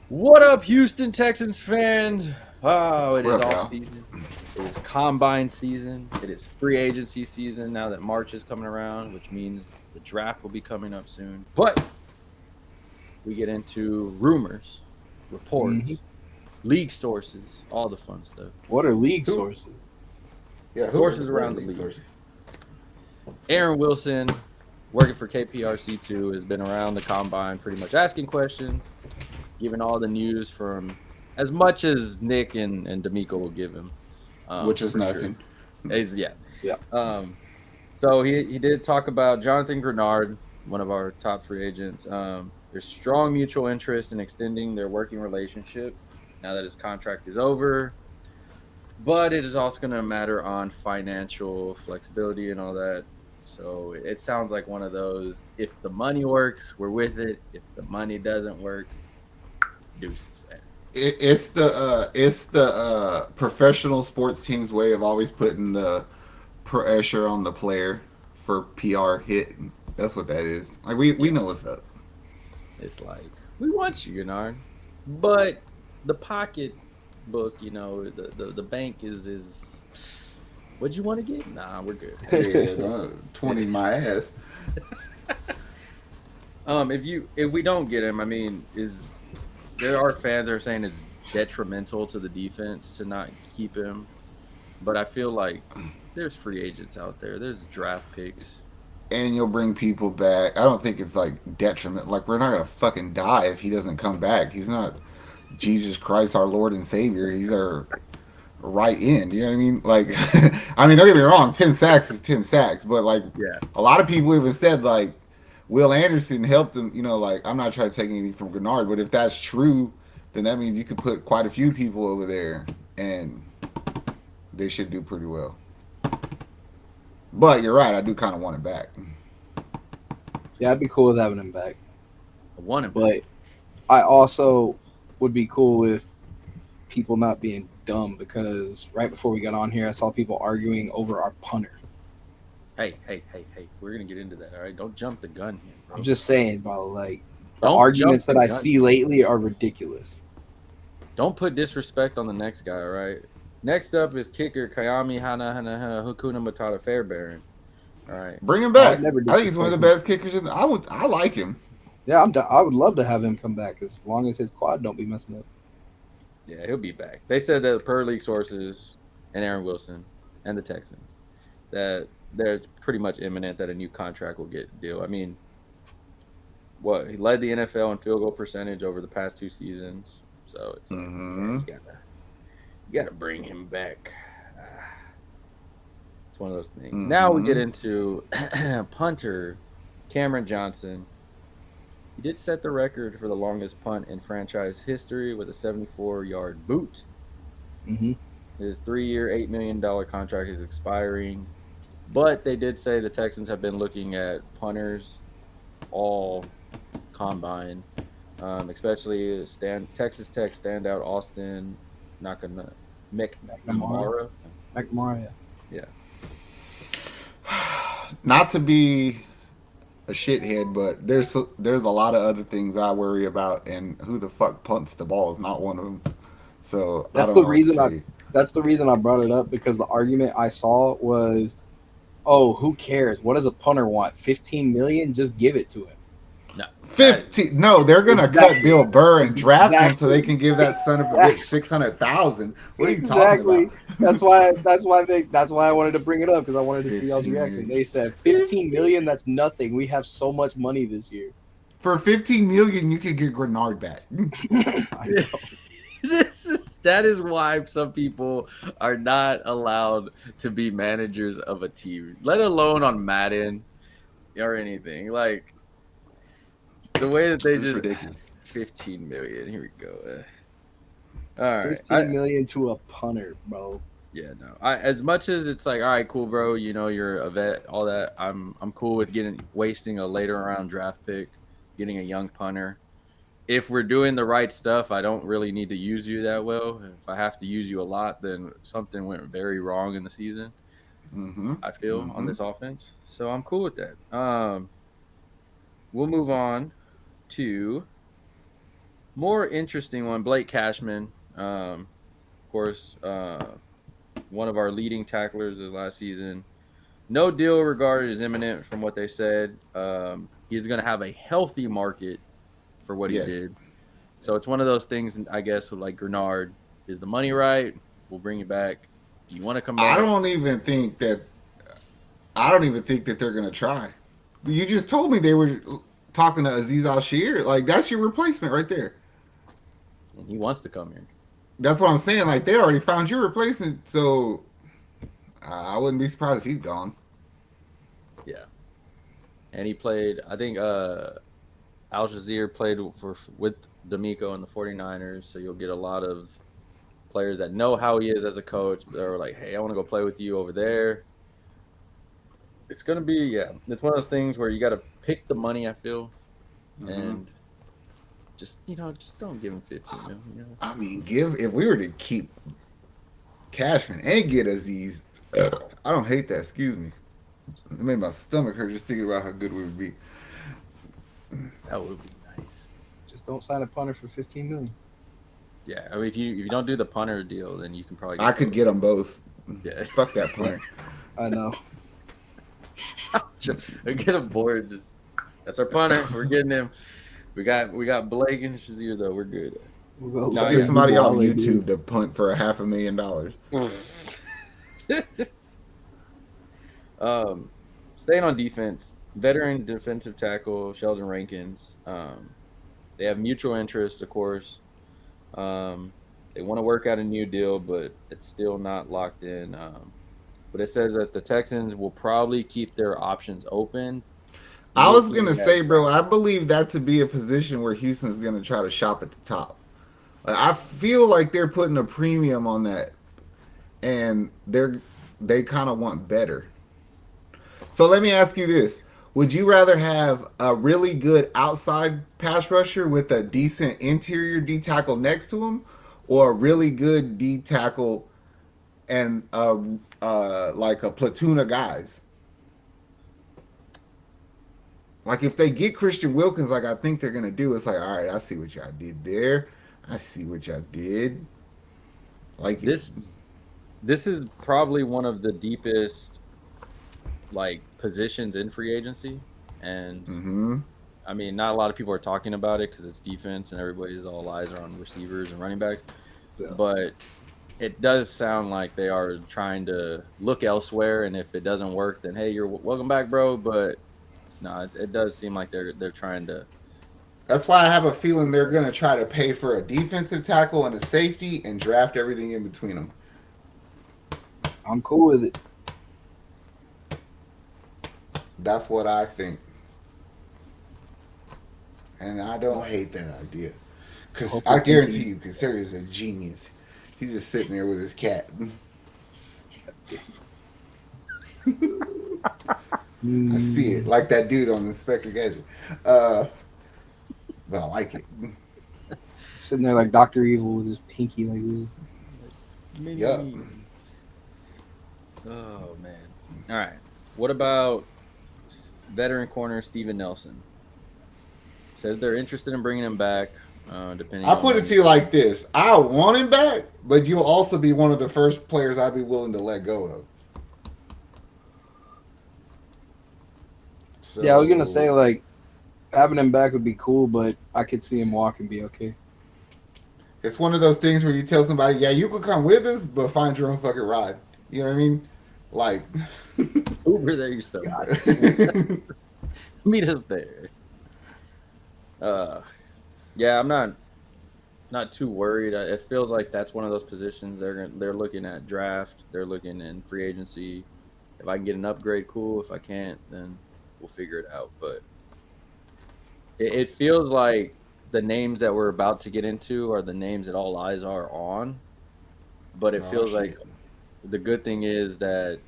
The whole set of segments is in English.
What up, Houston Texans fans? Oh, it is What up, off y'all? season. It is combine season. It is free agency season now that March is coming around, which means the draft will be coming up soon. But we get into rumors, hmm reports, league sources, all the fun stuff. What are league Who sources? Yeah, sources what are around the league league? sources? Aaron Wilson, working for KPRC2, has been around the combine pretty much asking questions, giving all the news from as much as Nick and D'Amico will give him, Which is for sure. nothing. Yeah. Yeah. Um, so he did talk about Jonathan Grenard, one of our top free agents. There's strong mutual interest in extending their working relationship now that his contract is over, but it is also going to matter on financial flexibility and all that. So it sounds like one of those. If the money works, we're with it. If the money doesn't work, deuces. It's the professional sports team's way of always putting the pressure on the player for PR hit. That's what that is. Like we Yeah. know what's up. It's like we want you, Gennard, but the pocket book, the bank is. What'd you want to get? Nah, we're good. Yeah, 20 my ass. If we don't get him, I mean, there are fans that are saying it's detrimental to the defense to not keep him, but I feel like there's free agents out there. There's draft picks. And you'll bring people back. I don't think it's like detriment. Like we're not gonna fucking die if he doesn't come back. He's not Jesus Christ, our Lord and Savior. He's our right end. You know what I mean? Like, I mean, don't get me wrong. 10 sacks is 10 sacks, but like Yeah, a lot of people even said like Will Anderson helped him. Like I'm not trying to take anything from Grenard, but if that's true, then that means you could put quite a few people over there, and they should do pretty well. But you're right. I do kind of want it back. Yeah, I'd be cool with having him back. I want him. But I also would be cool with people not being dumb because right before we got on here, I saw people arguing over our punter. Hey. We're gonna get into that. All right, don't jump the gun here, bro. I'm just saying, bro, like the Don't arguments jump that the I gun. see lately are ridiculous. Don't put disrespect on the next guy. All right. Next up is kicker Kayami Hukuna Matata Fairbairn. All right. Bring him I would back. never I think he's one of disrespect the him. best kickers. I like him. Yeah, I would love to have him come back as long as his quad don't be messing up. Yeah, he'll be back. They said that per league sources and Aaron Wilson and the Texans that they're pretty much imminent that a new contract will get deal. I mean, what he led the NFL in field goal percentage over the past 2 seasons, so it's like, yeah, Mm-hmm. you gotta bring him back. It's one of those things. Now we get Mm-hmm. into punter Cameron Johnson. He did set the record for the longest punt in franchise history with a 74-yard boot. hmm His 3-year, $8 million contract is expiring, but they did say the Texans have been looking at punters all combine, especially Texas Tech standout Austin Nakana McNamara, McNamara. McNamara. Yeah, Not to be a shithead, but there's a lot of other things I worry about, and who the fuck punts the ball is not one of them. So I That's don't the know what to reason tell I. you. That's the reason I brought it up because the argument I saw was, "Oh, who cares? What does a punter want? 15 million? Just give it to him." no, that is 15. No, they're gonna cut Exactly. Bill Burr and draft him so they Exactly. can give that son of a bitch 600,000. What are you talking about? Exactly. That's why I wanted to bring it up because I wanted to see y'all's 15 reaction. million. They said 15 million. That's nothing. We have so much money this year. For 15 million, you could get Grenard back. I know. that is why some people are not allowed to be managers of a team, let alone on Madden or anything. Like the way that they It's just ridiculous. 15 million. Here we go. All right. 15 million to a punter, bro. Yeah, no. As much as it's like, all right, cool, bro. You're a vet, all that. I'm cool with wasting a later round draft pick, getting a young punter. If we're doing the right stuff, I don't really need to use you that well. If I have to use you a lot, then something went very wrong in the season. Mm-hmm. I feel on Mm-hmm. this offense, so I'm cool with that. We'll move on to More interesting one, Blake Cashman. Of course, one of our leading tacklers of last season. No deal regarded as imminent from what they said. He's going to have a healthy market for what he Yes. did. So it's one of those things, I guess, like Grenard. Is the money right? We'll bring you back. Do you want to come I back? don't even think that. I don't even think that they're gonna try. You just told me they were talking to Aziz Al-Shir. Like that's your replacement right there. And he wants to come here. That's what I'm saying. Like they already found your replacement, so I wouldn't be surprised if he's gone. Yeah. And he played, I think Al Jazeer played with D'Amico and the 49ers, so you'll get a lot of players that know how he is as a coach. They're like, hey, I want to go play with you over there. It's going to be, yeah, it's one of those things where you got to pick the money, I feel, and just don't give him 15 million. I mean, if we were to keep Cashman and get Aziz, I don't hate that. Excuse me. It made my stomach hurt just thinking about how good we would be. That would be nice. Just don't sign a punter for $15 million. Yeah, I mean, if you don't do the punter deal, then you can probably. I could get them both. Yeah. Fuck that punter. I know. Get him bored. That's our punter. We're getting him. We got Blake and Shazier though. We're good. We'll No, Get somebody on Wale, YouTube dude. to punt for $500,000. Staying on defense, veteran defensive tackle Sheldon Rankins. They have mutual interest, of course. They want to work out a new deal, but it's still not locked in. But it says that the Texans will probably keep their options open. I was gonna say, bro, I believe that to be a position where Houston's gonna try to shop at the top. Like, I feel like they're putting a premium on that, and they kind of want better. So let me ask you this: would you rather have a really good outside pass rusher with a decent interior D tackle next to him, or a really good D tackle and like a platoon of guys? Like if they get Christian Wilkins, like I think they're gonna do, it's like, all right, I see what y'all did there. I see what y'all did. Like this is probably one of the deepest like positions in free agency, and I mean, not a lot of people are talking about it because it's defense and everybody's all eyes are on receivers and running backs. Yeah. But it does sound like they are trying to look elsewhere, and if it doesn't work, then hey, you're welcome back, bro. But no, it does seem like they're trying to. That's why I have a feeling they're gonna try to pay for a defensive tackle and a safety and draft everything in between them. I'm cool with it. That's what I think. And I don't hate that idea. Because I guarantee you, Casario is a genius. He's just sitting there with his cat. I see it. Like that dude on Inspector Gadget. But I like it. Sitting there like Dr. Evil with his pinky like this. Yup. Oh, man. All right. What about veteran corner Steven Nelson? Says they're interested in bringing him back. Depending. I put it to you like this: I want him back, but you'll also be one of the first players I'd be willing to let go of. So, Yeah, I was gonna say like having him back would be cool, but I could see him walk and be okay. it's one of those things where you tell somebody, "Yeah, you can come with us, but find your own fucking ride." You know what I mean? Like Uber there yourself. Meet us there. Yeah, I'm not too worried. It feels like that's one of those positions they're looking at draft. They're looking in free agency. If I can get an upgrade, cool. If I can't, then we'll figure it out. But it feels like the names that we're about to get into are the names that all eyes are on. But it feels like the good thing is that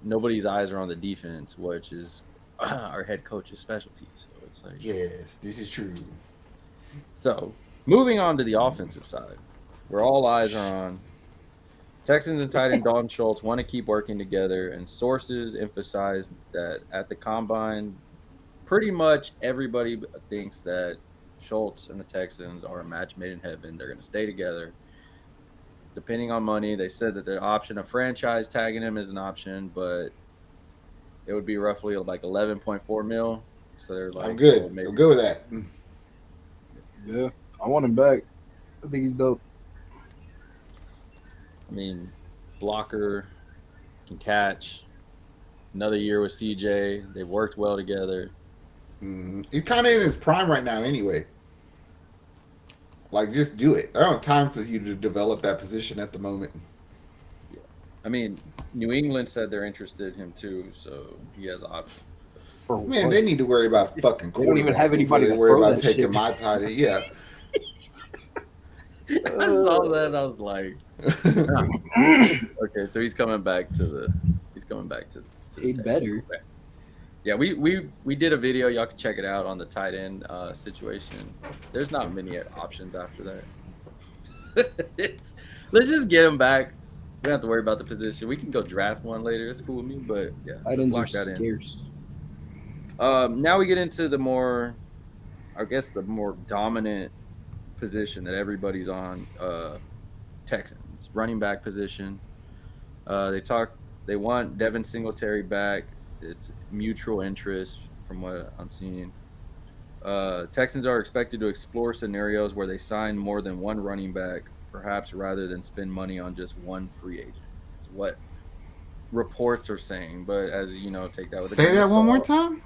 nobody's eyes are on the defense, which is our head coach's specialty. So it's like, yes, this is true. So moving on to the offensive side, where all eyes are on. Texans and tight end Dalton Schultz want to keep working together, and sources emphasize that at the combine, pretty much everybody thinks that Schultz and the Texans are a match made in heaven. They're going to stay together. Depending on money, they said that the option of franchise tagging him is an option, but it would be roughly like 11.4 mil. So they're like, I'm good. well, maybe. I'm good with that. Yeah, I want him back. I think he's dope. I mean, blocker, can catch. Another year with CJ. They've worked well together. He's kind of in his prime right now, anyway. Like, just do it. I don't have time for you to develop that position at the moment. Yeah. I mean, New England said they're interested in him too, so he has options. Man, they need to worry about fucking quarterback. They don't even have anybody before to they worry throw about that taking shit. my tight end. Yeah. I saw that and I was like, okay, so he's coming back to the He better. Yeah, we did a video. Y'all can check it out on the tight end situation. There's not many options after that. Let's just get him back. We don't have to worry about the position. We can go draft one later. It's cool with me, but yeah, Tight let's ends are lock that scarce. in. Now we get into the more, I guess, the more dominant position that everybody's on. Texans running back position. They want Devin Singletary back. It's mutual interest from what I'm seeing. Texans are expected to explore scenarios where they sign more than one running back, perhaps rather than spend money on just one free agent. It's what reports are saying, but as you know, take that with a Say grain that of one more salt. time.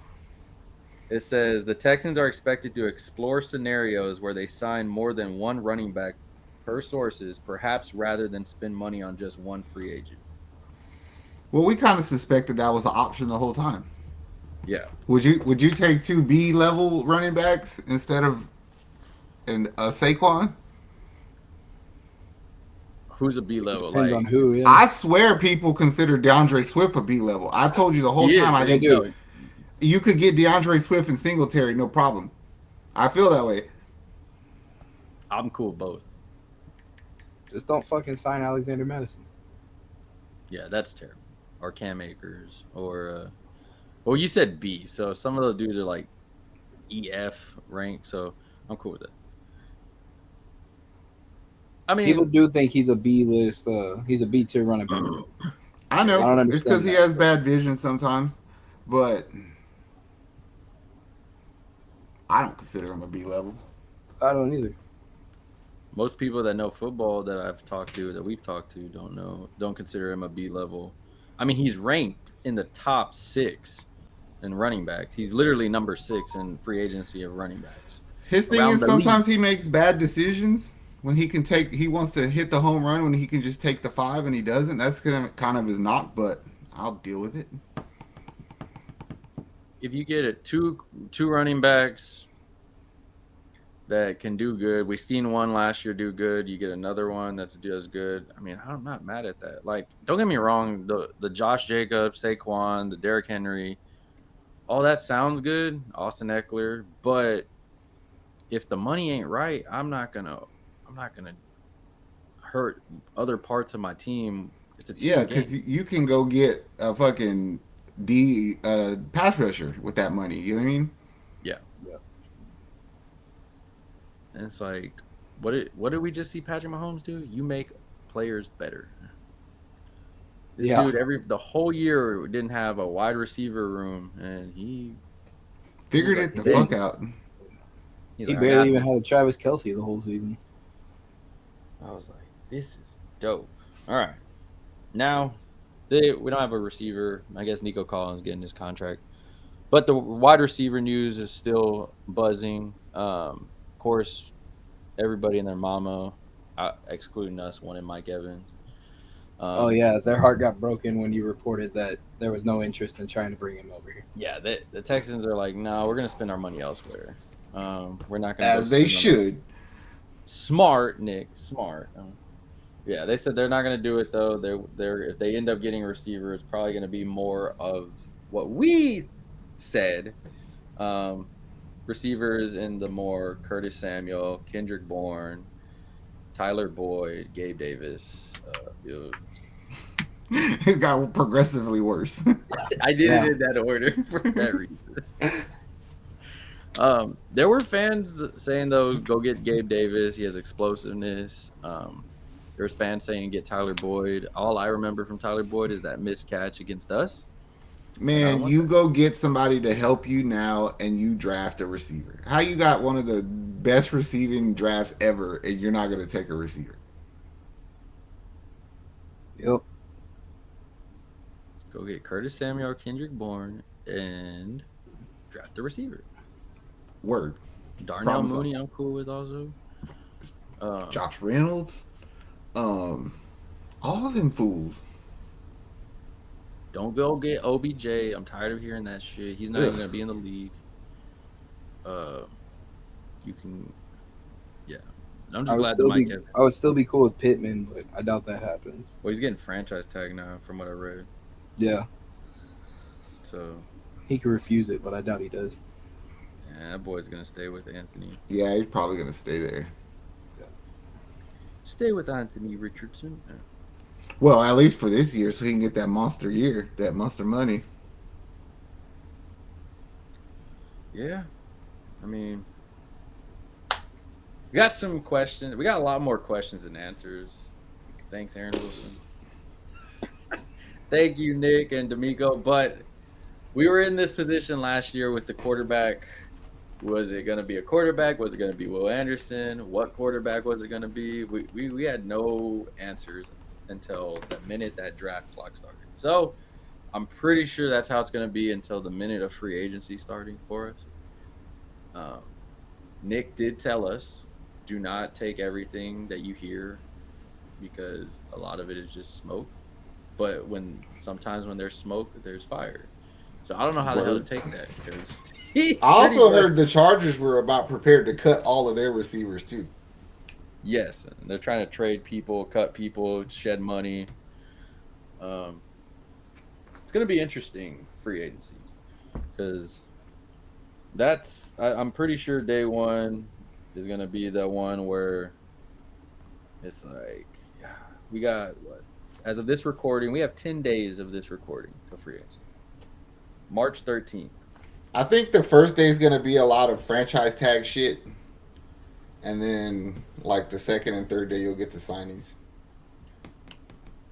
It says the Texans are expected to explore scenarios where they sign more than one running back per sources, perhaps rather than spend money on just one free agent. Well, we kind of suspected that was an option the whole time. Yeah. Would you take 2 B level running backs instead of a Saquon? Who's a B level? Depends Like, on who. Yeah. I swear people consider DeAndre Swift a B level. I told you the whole time I didn't do it. You could get DeAndre Swift and Singletary, no problem. I feel that way. I'm cool with both. Just don't fucking sign Alexander Madison. Yeah, that's terrible. Or Cam Akers, or well, you said B, so some of those dudes are like EF rank, so I'm cool with it. I mean, People do think he's a B list. He's a B tier running back. I know. I don't It's understand because he that. has bad vision sometimes, but I don't consider him a B level. I don't either. most people that know football that I've talked to, that we've talked to, don't consider him a B level. I mean, he's ranked in the top 6 in running backs. He's literally number 6 in free agency of running backs. His thing Around is the sometimes league. he makes bad decisions when he wants to hit the home run when he can just take the 5 and he doesn't. That's kind of his knock, but I'll deal with it. If you get it two running backs that can do good, we seen one last year do good. You get another one that's does good. I mean, I'm not mad at that. Like, don't get me wrong, the Josh Jacobs, Saquon, the Derrick Henry, all that sounds good. Austin Eckler, but if the money ain't right, I'm not gonna hurt other parts of my team. It's a team Yeah, game. because you can go get a fucking pass rusher with that money. You know what I mean? Yeah. And it's like, what did we just see Patrick Mahomes do? You make players better. This dude, the whole year didn't have a wide receiver room, and he Figured like, it the fuck out. He barely even had a Travis Kelce the whole season. I was like, this is dope. All right. Now, we don't have a receiver. I guess Nico Collins getting his contract. But the wide receiver news is still buzzing. Of course, everybody and their mama, excluding us, wanted Mike Evans. Oh, yeah. Their heart got broken when you reported that there was no interest in trying to bring him over here. Yeah, the Texans are like, no, we're going to spend our money elsewhere. We're not going to. As they should. Smart, Nick. Smart. Yeah, they said they're not going to do it, though. They're if they end up getting a receiver, it's probably going to be more of what we said. Receivers in the more Curtis Samuel, Kendrick Bourne, Tyler Boyd, Gabe Davis. It got progressively worse. I did it in that order for that reason. There were fans saying though, go get Gabe Davis. He has explosiveness. There's fans saying get Tyler Boyd. All I remember from Tyler Boyd is that missed catch against us, and I don't Man, want you that. go get somebody to help you now, and you draft a receiver. How you got one of the best receiving drafts ever, and you're not going to take a receiver? Yep. Go get Curtis Samuel, Kendrick Bourne, and draft the receiver. Word. Darnell Problem solved. Mooney, I'm cool with also. Um, Josh Reynolds. All of them fools. don't go get OBJ. I'm tired of hearing that shit. He's not even Ugh. gonna be in the league. Uh, you can, yeah. I'm just glad that Mike Evans. I would still be cool with Pittman, but I doubt that happens. Well, he's getting franchise tag now, from what I read. Yeah, So, he could refuse it, but I doubt he does. yeah, that boy's gonna stay with Anthony. Yeah, he's probably going to stay there. Stay with Anthony Richardson. Yeah. Well, at least for this year, so he can get that monster year, that monster money. Yeah, I mean, we got some questions. We got a lot more questions than answers. Thanks, Aaron Wilson. Thank you, Nick and D'Amico. But we were in this position last year with the quarterback. Was it going to be a quarterback? Was it going to be Will Anderson? What quarterback was it going to be? We had no answers until the minute that draft clock started. So I'm pretty sure that's how it's going to be until the minute of free agency starting for us. Nick did tell us, do not take everything that you hear because a lot of it is just smoke. But sometimes when there's smoke, there's fire. So I don't know how the hell to Word. take that because I also heard the Chargers were about prepared to cut all of their receivers too. yes, they're trying to trade people, cut people, shed money. It's going to be interesting free agency because I'm pretty sure day one is going to be the one where it's like, yeah, we got what? As of this recording, we have 10 days of this recording till free agency. March 13th. I think the first day is going to be a lot of franchise tag shit. And then, like, the second and third day, you'll get the signings.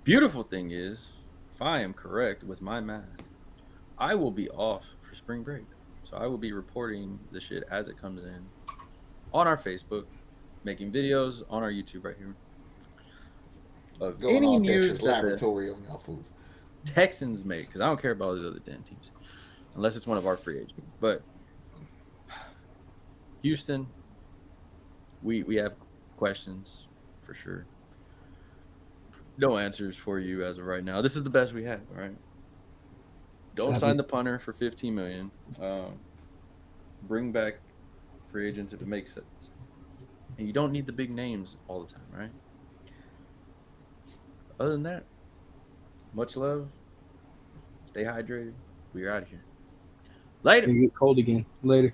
Beautiful thing is, if I am correct with my math, I will be off for spring break. So I will be reporting the shit as it comes in on our Facebook, making videos on our YouTube right here of Going any all news Dexter's that the laboratory on y'all fools. Texans make, because I don't care about all these other damn teams, unless it's one of our free agents. But Houston, we have questions for sure. No answers for you as of right now. This is the best we have. All right. Don't sign the punter for $15 million. Bring back free agents if it makes sense. And you don't need the big names all the time, right? Other than that, much love. Stay hydrated. We're out of here. Later. You get cold again. Later.